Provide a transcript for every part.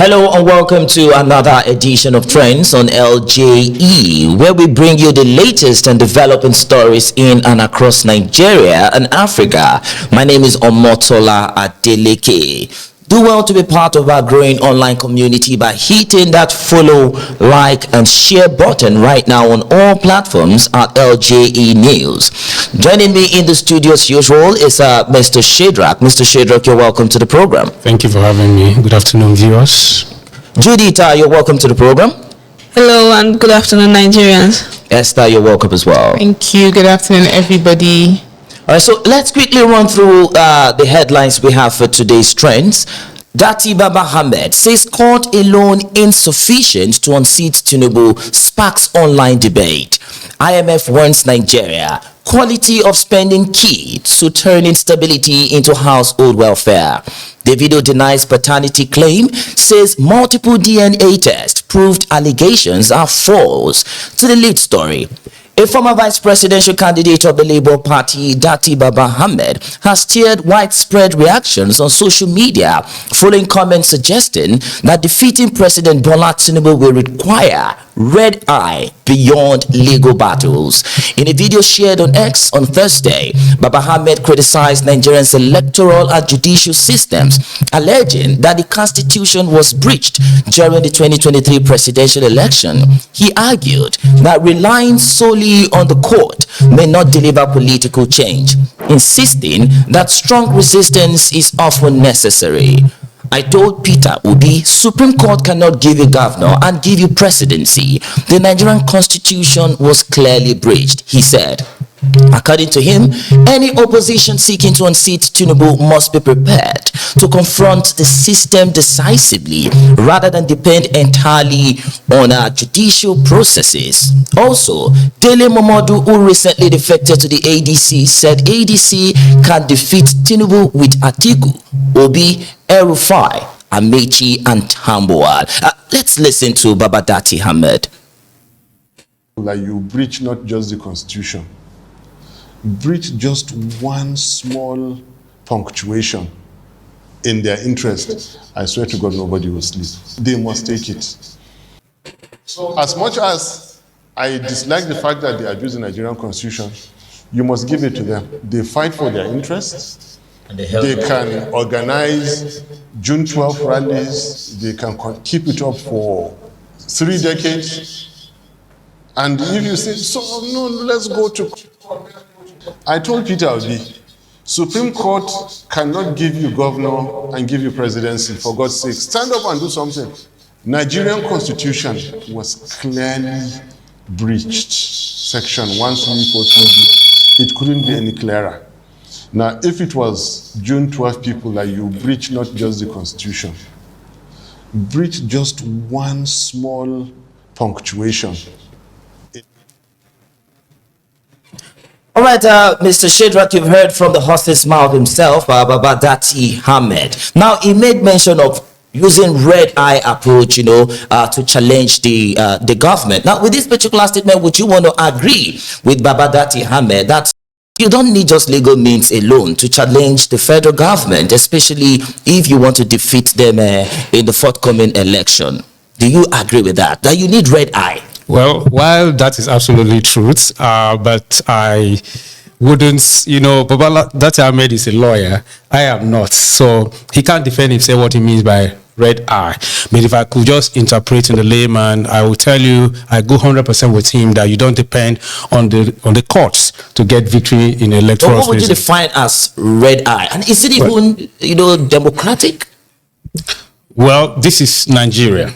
Hello and welcome to another edition of Trends on LJE, where we bring you the latest and developing stories in and across Nigeria and Africa. My name is Omotola Adeleke. Do well to be part of our growing online community by hitting that follow, like, and share button right now on all platforms at LJE News. Joining me in the studio as usual is Mr. Shadrach. Mr. Shadrach, you're welcome to the program. Thank you for having me. Good afternoon, viewers. Judita, you're welcome to the program. Hello and good afternoon, Nigerians. Esther, you're welcome as well. Thank you. Good afternoon, everybody. All right, so let's quickly run through the headlines we have for today's trends. Dati Baba Ahmed says court alone insufficient to unseat Tinubu sparks online debate. IMF warns Nigeria quality of spending key to turning stability into household welfare. Davido denies paternity claim, says multiple DNA tests proved allegations are false. To the lead story. A former vice presidential candidate of the Labour Party, Dati Baba Ahmed, has stirred widespread reactions on social media following comments suggesting that defeating President Bola Tinubu will require red eye beyond legal battles. In a video shared on X on Thursday, Baba Ahmed criticized Nigeria's electoral and judicial systems, alleging that the constitution was breached during the 2023 presidential election. He argued that relying solely on the court may not deliver political change, insisting that strong resistance is often necessary. I told Peter Obi, Supreme Court cannot give you governor and give you presidency. The Nigerian constitution was clearly breached, he said. According to him, any opposition seeking to unseat Tinubu must be prepared to confront the system decisively rather than depend entirely on our judicial processes. Also, Dele Momodu, who recently defected to the ADC, said ADC can defeat Tinubu with Atiku, Obi, El-Rufai, Amechi, and Tambuwal. Let's listen to Baba Dati Ahmed. Like you breach not just the constitution, breach just one small punctuation in their interest, I swear to God, nobody will sleep. They must take it. So as much as I dislike the fact that they abuse the Nigerian constitution, you must give it to them. They fight for their interests. They can organize June 12 rallies. They can keep it up for 3 decades. And if you say, so no, let's go to... I told Peter Obi, Supreme Court cannot give you governor and give you presidency, for God's sake. Stand up and do something. Nigerian constitution was clearly breached. Section 1342B. It couldn't be any clearer. Now, if it was June 12 people that you breach not just the constitution, breach just one small punctuation. All right, Mr. Shadrach, you've heard from the horse's mouth himself, Baba Dati Ahmed. Now, he made mention of using red eye approach, to challenge the government. Now, with this particular statement, would you want to agree with Baba Dati Ahmed that you don't need just legal means alone to challenge the federal government, especially if you want to defeat them in the forthcoming election? Do you agree with that? That you need red eye? Well, while that is absolutely truth, but I wouldn't, Baba Dati Ahmed is a lawyer. I am not. So he can't defend himself what he means by red eye. But if I could just interpret in the layman, I will tell you, I go 100% with him that you don't depend on the courts to get victory in electoral. What would you define as red eye? And is it even, democratic? Well, this is Nigeria.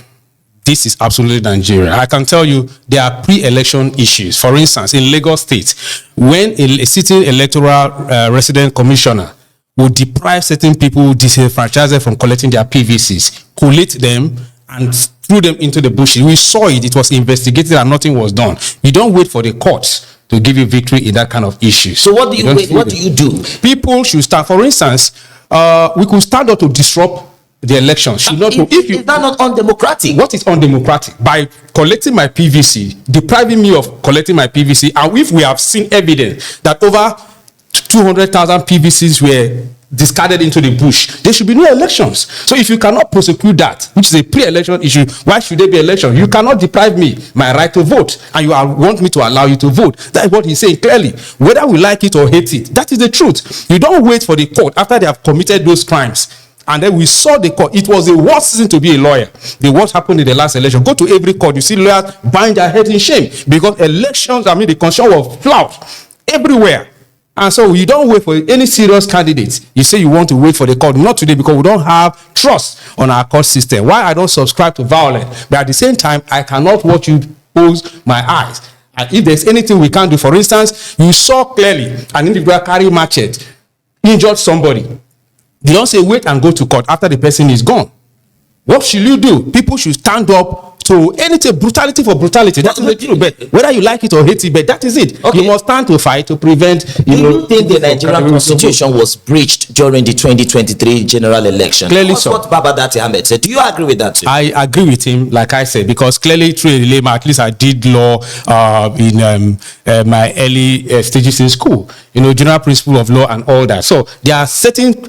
This is absolutely Nigeria. I can tell you there are pre-election issues. For instance, in Lagos State, when a sitting electoral resident commissioner would deprive certain people disenfranchised from collecting their PVCs, collate them, and threw them into the bushes. We saw it. It was investigated and nothing was done. You don't wait for the courts to give you victory in that kind of issue. So what do you wait? What do you do? People should start. For instance, we could start out to disrupt the election. Should not. Is that not undemocratic? What is undemocratic? By collecting my PVC, depriving me of collecting my PVC, and if we have seen evidence that over 200,000 PVCs were discarded into the bush, there should be no elections. So if you cannot prosecute that, which is a pre-election issue, why should there be election? You cannot deprive me my right to vote, and want me to allow you to vote. That is what he's saying clearly. Whether we like it or hate it, that is the truth. You don't wait for the court after they have committed those crimes. And then we saw the court. It was the worst season to be a lawyer. What happened in the last election. Go to every court, you see lawyers buying their head in shame because elections, the constitution was flouted everywhere. And so you don't wait for any serious candidates. You say you want to wait for the court. Not today, because we don't have trust on our court system. Why I don't subscribe to violence, but at the same time, I cannot watch you close my eyes. And if there's anything we can do, for instance, you saw clearly an individual carry machete, injured somebody. They don't say wait and go to court after the person is gone. What should you do? People should stand up to anything, brutality for brutality. That is the truth. But whether you like it or hate it, but that is it. Okay. You must stand to fight to prevent. Do you think the Nigerian constitution was breached during the 2023 general election? Clearly so. What Baba Dati Ahmed said. Do you agree with that too? I agree with him, like I said, because clearly through a dilemma, at least I did law in my early stages in school. General principle of law and all that. So there are certain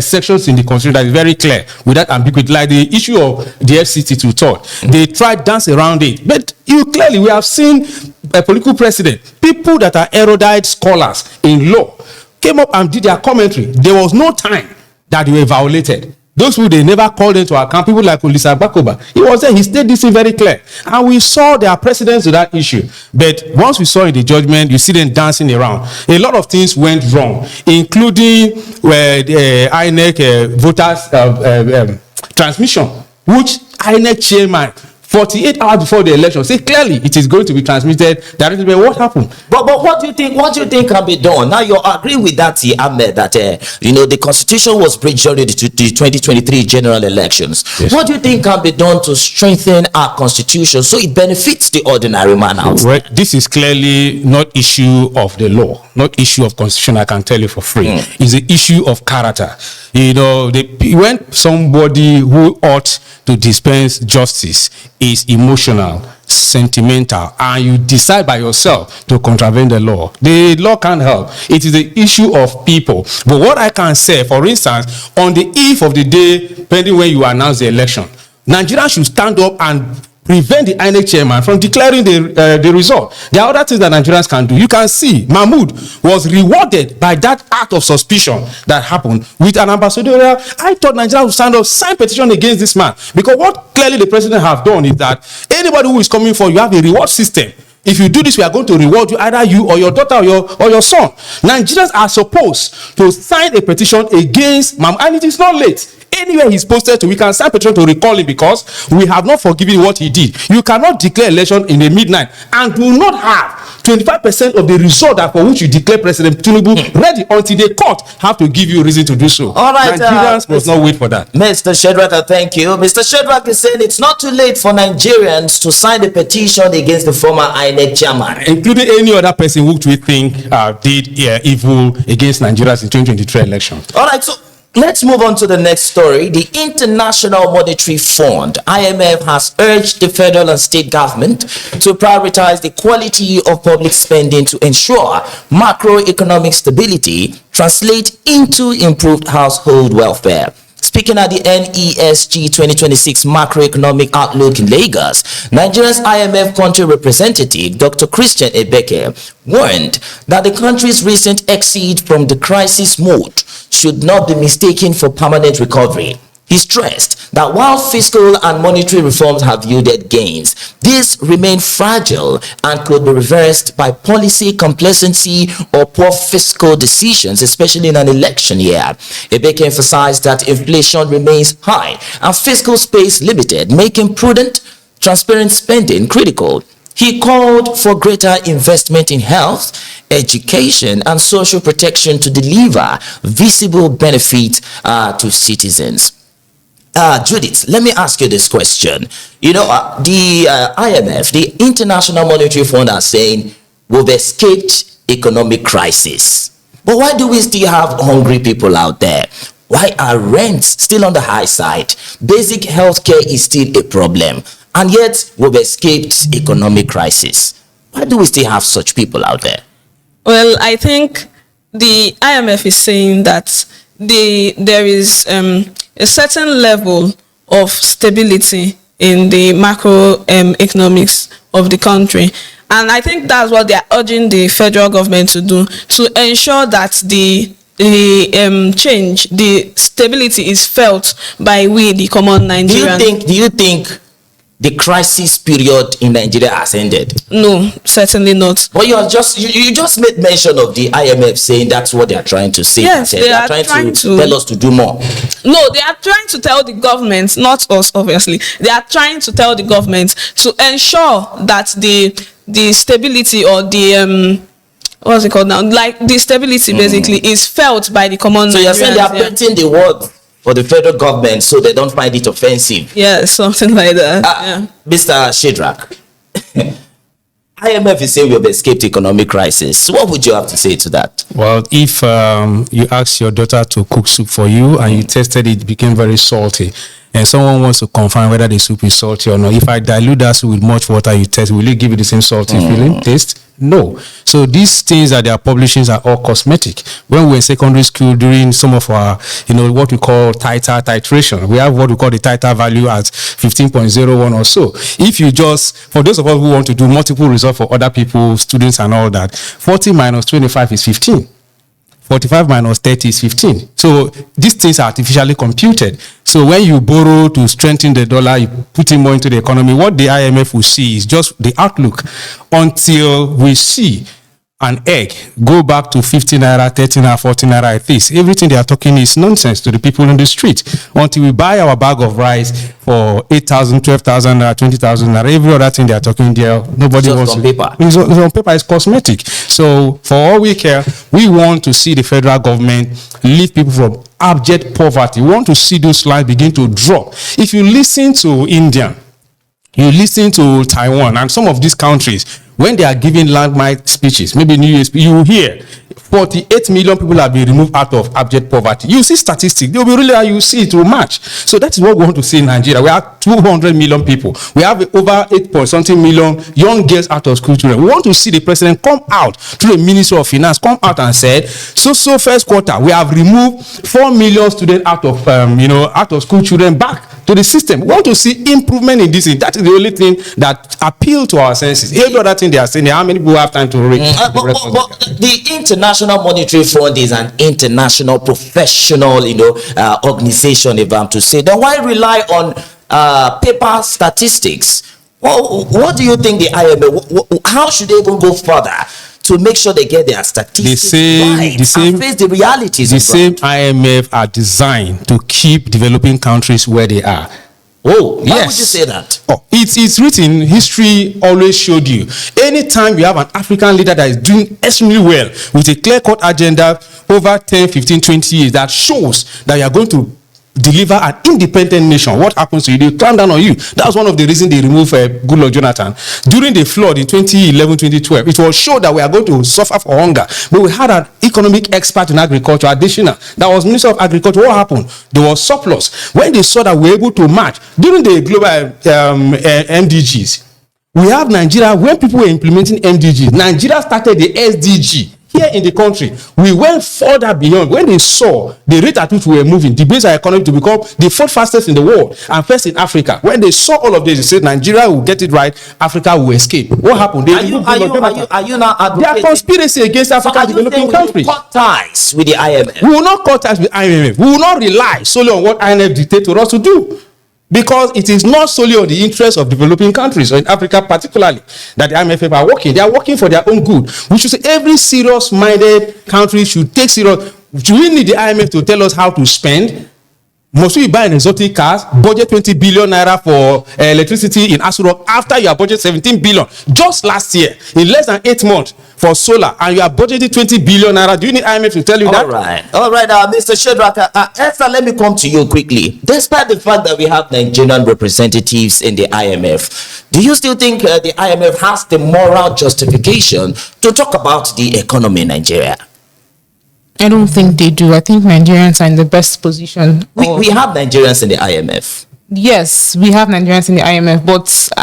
sections in the constitution that is very clear without ambiguity, like the issue of the FCT to thought. They tried dance around it, but we have seen a political precedent. People that are erudite scholars in law came up and did their commentary. There was no time that they were violated. Those who they never called into account, people like Olisa Bakoba, he was there, he stated this very clear. And we saw their precedents to that issue. But once we saw in the judgment, you see them dancing around. A lot of things went wrong, including the INEC voters transmission, which INEC chairman 48 hours before the election say clearly it is going to be transmitted directly. But what happened? But what do you think? What do you think can be done? Now you agree with that, Ahmed, that the constitution was breached during the 2023 general elections. Yes. What do you think can be done to strengthen our constitution so it benefits the ordinary man out? Well, this is clearly not issue of the law, not issue of constitution. I can tell you for free. It's an issue of character. When somebody who ought to dispense justice is emotional, sentimental, and you decide by yourself to contravene the law can't help. It is the issue of people. But what I can say, for instance, on the eve of the day, depending when you announce the election, Nigeria should stand up and prevent the INEC chairman from declaring the result. There are other things that Nigerians can do. You can see Mahmoud was rewarded by that act of suspicion that happened with an ambassadorial. I thought Nigeria would stand up, sign petition against this man, because what clearly the president have done is that anybody who is coming for you have a reward system. If you do this, we are going to reward you, either you or your daughter or your son. Nigerians are supposed to sign a petition against Mahmoud, and it is not late. Anywhere he's posted to, we can sign petition to recall him because we have not forgiven what he did. You cannot declare election in the midnight and do not have 25% of the result that for which you declare President Tinubu ready until the court have to give you reason to do so. All right, Nigerians must not wait for that. Mr. Shedrack, thank you. Mr. Shedrack is saying it's not too late for Nigerians to sign the petition against the former INEC chairman, including any other person who we think did evil against Nigerians in 2023 election. All right, so let's move on to the next story. The International Monetary Fund, IMF, has urged the federal and state government to prioritize the quality of public spending to ensure macroeconomic stability translate into improved household welfare. Speaking at the NESG 2026 Macroeconomic Outlook in Lagos, Nigeria's IMF country representative, Dr. Christian Ebeke, warned that the country's recent exit from the crisis mode should not be mistaken for permanent recovery. He stressed that while fiscal and monetary reforms have yielded gains, these remain fragile and could be reversed by policy complacency or poor fiscal decisions, especially in an election year. Ebeke emphasized that inflation remains high and fiscal space limited, making prudent, transparent spending critical. He called for greater investment in health, education, and social protection to deliver visible benefit to citizens. Judith, let me ask you this question. The IMF, the International Monetary Fund, are saying we've escaped economic crisis. But why do we still have hungry people out there? Why are rents still on the high side? Basic healthcare is still a problem. And yet we've escaped economic crisis. Why do we still have such people out there? Well, I think the IMF is saying that there is a certain level of stability in the macro economics of the country. And I think that's what they are urging the federal government to do, to ensure that the change, the stability is felt by we, the common Nigerians. Do you think the crisis period in Nigeria has ended? No, certainly not. But you just made mention of the IMF saying that's what they are trying to say. Yes, they are trying to tell us to do more. No, they are trying to tell the government, not us, obviously. They are trying to tell the government to ensure that the stability, or the what's it called now? Like the stability basically is felt by the common. So you're saying they are Nigerians, painting the word for the federal government so they don't find it offensive. Yeah, something like that. Mr. Shadrach, IMF is saying we have escaped economic crisis. What would you have to say to that? Well, if you ask your daughter to cook soup for you and you tested it, became very salty, and someone wants to confirm whether the soup is salty or not, if I dilute that soup with much water, you test, will it give you the same salty feeling, taste? No. So these things that they are publishing are all cosmetic. When we were in secondary school, during some of our, what we call titration, we have what we call the titer value at 15.01 or so. If you just, for those of us who want to do multiple results for other people, students and all that, 40 minus 25 is 15. 45 minus 30 is 15. So these things are artificially computed. So when you borrow to strengthen the dollar, you put in more into the economy, what the IMF will see is just the outlook until we see an egg go back to 15 naira, 13 naira, 14 naira at least. Everything they are talking is nonsense to the people on the street. Until we buy our bag of rice for 8,000, 12,000 naira, 20,000 naira, every other thing they are talking there, nobody wants on to. Paper. It's on paper, it's cosmetic. So for all we care, we want to see the federal government lift people from abject poverty. We want to see those lines begin to drop. If you listen to India, you listen to Taiwan and some of these countries, when they are giving landmark speeches, maybe New Year's, you will hear 48 million people have been removed out of abject poverty. You see statistics, they'll be really, you see it will match. So that is what we want to see in Nigeria. We have 200 million people. We have over 8.something million young girls out of school children. We want to see the president come out through the Minister of Finance, come out and said, so first quarter, we have removed 4 million students out of, out of school children back to the system. We want to see improvement in this. That is the only thing that appeals to our senses. Every other thing they are saying, how many people have time to read? But the International Monetary Fund is an international professional, organization, if I'm to say. Then why rely on paper statistics? Well, what do you think the IMF? How should they even go further to make sure they get their statistics right and face the realities? The same IMF are designed to keep developing countries where they are. Oh, why would you say that? Oh, it's written. History always showed you. Anytime you have an African leader that is doing extremely well with a clear-cut agenda over 10, 15, 20 years that shows that you are going to deliver an independent nation, what happens to you? They clamp down on you. That was one of the reasons they removed Goodluck Jonathan. During the flood in 2011, 2012, it was shown that we are going to suffer for hunger. But we had an economic expert in agriculture, additional, that was Minister of Agriculture. What happened? There was surplus. When they saw that we were able to match, during the global MDGs, we have Nigeria, when people were implementing MDGs, Nigeria started the SDG. Here in the country, we went further beyond. When they saw the rate at which we were moving, the base our economy to become the fourth fastest in the world and first in Africa. When they saw all of this, they said Nigeria will get it right, Africa will escape. What happened? Are you now advocating? There are conspiracy against African developing countries. Cut ties with the IMF. We will not cut ties with IMF. We will not rely solely on what IMF dictates to us to do. Because it is not solely on the interests of developing countries, or in Africa particularly, that the IMF are working. They are working for their own good. We should say every serious-minded country should take serious. Do we need the IMF to tell us how to spend? Must we buy an exotic cars, budget 20 billion naira for electricity in Asu Rock after you have budgeted 17 billion just last year, in less than 8 months for solar, and you have budgeted 20 billion naira? Do you need IMF to tell you that? All right, Mr. Shadrach, Esther, let me come to you quickly. Despite the fact that we have Nigerian representatives in the IMF, do you still think the IMF has the moral justification to talk about the economy in Nigeria? I don't think they do. I think Nigerians are in the best position. We have Nigerians in the IMF. Yes, we have Nigerians in the IMF, but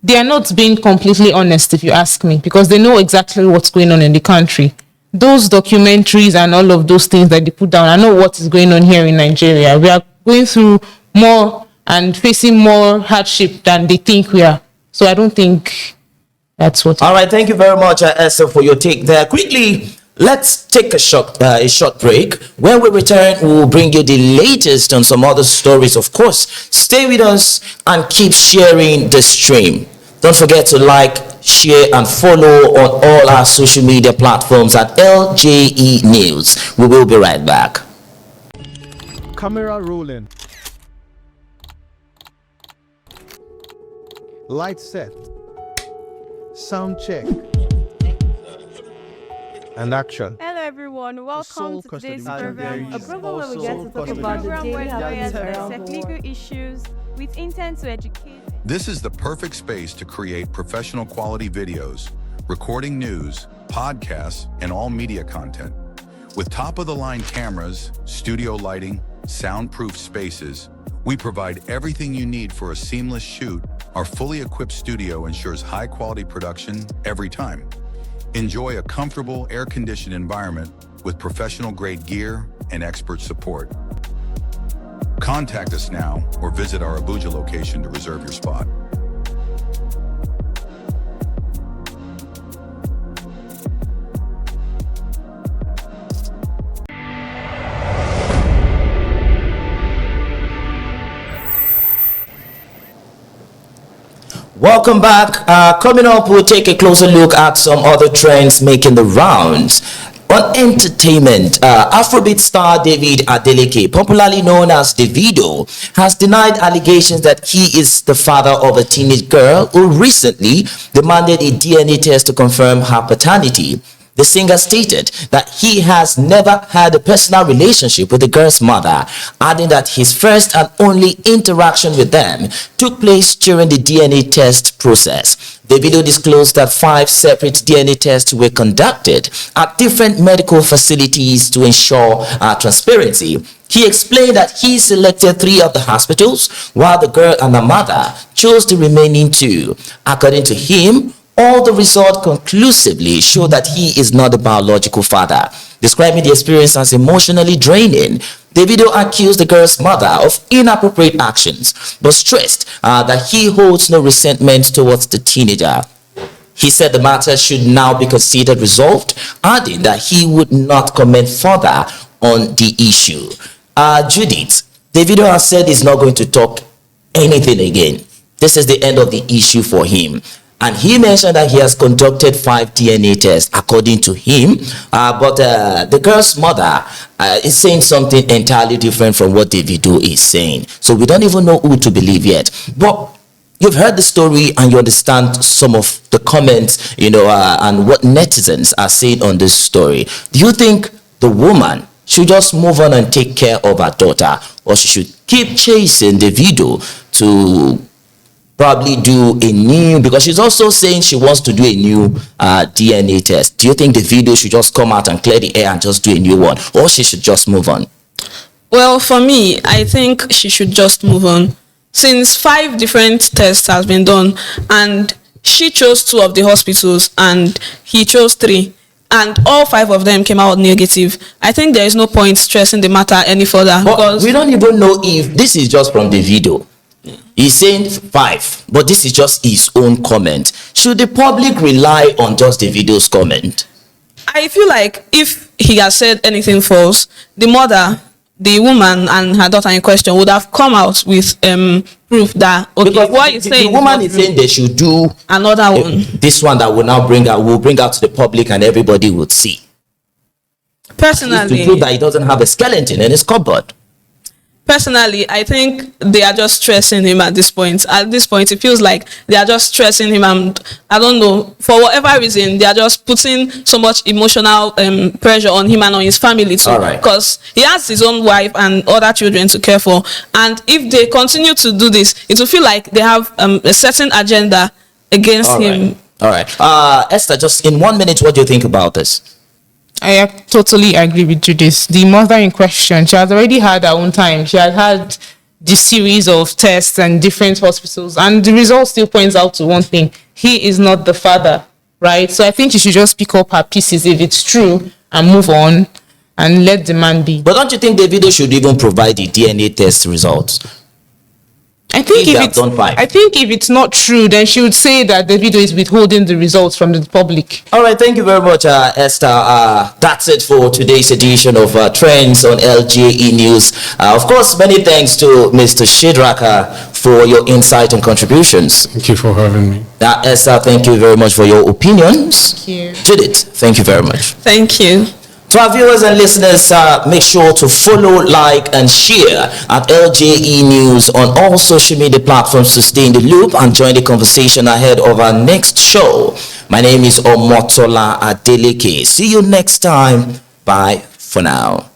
they are not being completely honest, if you ask me, because they know exactly what's going on in the country. those documentaries and all of those things that they put down, I know what is going on here in Nigeria. We are going through more and facing more hardship than they think we are. So I don't think that's what. All right, thank you very much, Esther, for your take there. Quickly, let's take a short break. When we return, we'll bring you the latest on some other stories. Of course, stay with us and keep sharing the stream. Don't forget to like, share, and follow on all our social media platforms at LJE News. We will be right back. Camera rolling. Light set. Sound check. And action. Hello everyone, welcome to today's program, a program where we get to talk custody. about the daily lawyers and technical issues with intent to educate. This is the perfect space to create professional quality videos, recording news, podcasts, and all media content. With top-of-the-line cameras, studio lighting, soundproof spaces, we provide everything you need for a seamless shoot. Our fully equipped studio ensures high-quality production every time. Enjoy a comfortable, air-conditioned environment with professional-grade gear and expert support. Contact us now or visit our Abuja location to reserve your spot. Welcome back. Coming up, we'll take a closer look at some other trends making the rounds. On entertainment, Afrobeat star David Adeleke, popularly known as Davido, has denied allegations that he is the father of a teenage girl who recently demanded a DNA test to confirm her paternity. The singer stated that he has never had a personal relationship with the girl's mother, adding that his first and only interaction with them took place during the DNA test process. Davido disclosed that 5 separate DNA tests were conducted at different medical facilities to ensure transparency. He explained that he selected 3 of the hospitals, while the girl and her mother chose the remaining 2. According to him, all the results conclusively show that he is not the biological father. Describing the experience as emotionally draining, Davido accused the girl's mother of inappropriate actions, but stressed that he holds no resentment towards the teenager. He said the matter should now be considered resolved, adding that he would not comment further on the issue. Judith, Davido has said he's not going to talk anything again. This is the end of the issue for him. And he mentioned that he has conducted 5 DNA tests, according to him. But the girl's mother is saying something entirely different from what Davido is saying. So we don't even know who to believe yet. But you've heard the story and you understand some of the comments, and what netizens are saying on this story. Do you think the woman should just move on and take care of her daughter, or she should keep chasing Davido to probably do a new, because she's also saying she wants to do a new DNA test? Do you think Davido should just come out and clear the air and just do a new one, or she should just move on? Well, for me, I think she should just move on. Since 5 different tests has been done, and she chose 2 of the hospitals and he chose 3, and all 5 of them came out negative, I think there is no point stressing the matter any further. But because we don't even know if this is just from Davido. He's saying 5, but this is just his own comment. Should the public rely on just Davido's comment? I feel like if he has said anything false, the mother, the woman and her daughter in question would have come out with proof that, okay, because what you're saying, the woman is saying they should do another one. This one that will now bring out to the public and everybody would see. Personally, to prove that he doesn't have a skeleton in his cupboard. Personally, I think they are just stressing him at this point. At this point, it feels like they are just stressing him, and I don't know, for whatever reason, they are just putting so much emotional pressure on him and on his family too. Because he has his own wife and other children to care for. And if they continue to do this, it will feel like they have a certain agenda against him. All right. Esther, just in 1 minute, what do you think about this? I totally agree with Judith. The mother in question, she has already had her own time. She has had this series of tests and different hospitals, and the result still points out to one thing: he is not the father, right? So I think she should just pick up her pieces if it's true, and move on and let the man be. But don't you think Davido should even provide the DNA test results? I think If they if have it's, done fine. I think if it's not true, then she would say that Davido is withholding the results from the public. All right, thank you very much, Esther. That's it for today's edition of Trends on LGE News. Of course, many thanks to Mr. Shedraka for your insight and contributions. Thank you for having me. Esther, thank you very much for your opinions. Thank you. Judith, thank you very much. Thank you. To our viewers and listeners, make sure to follow, like, and share at LJE News on all social media platforms to stay in the loop and join the conversation ahead of our next show. My name is Omotola Adeleke. See you next time. Bye for now.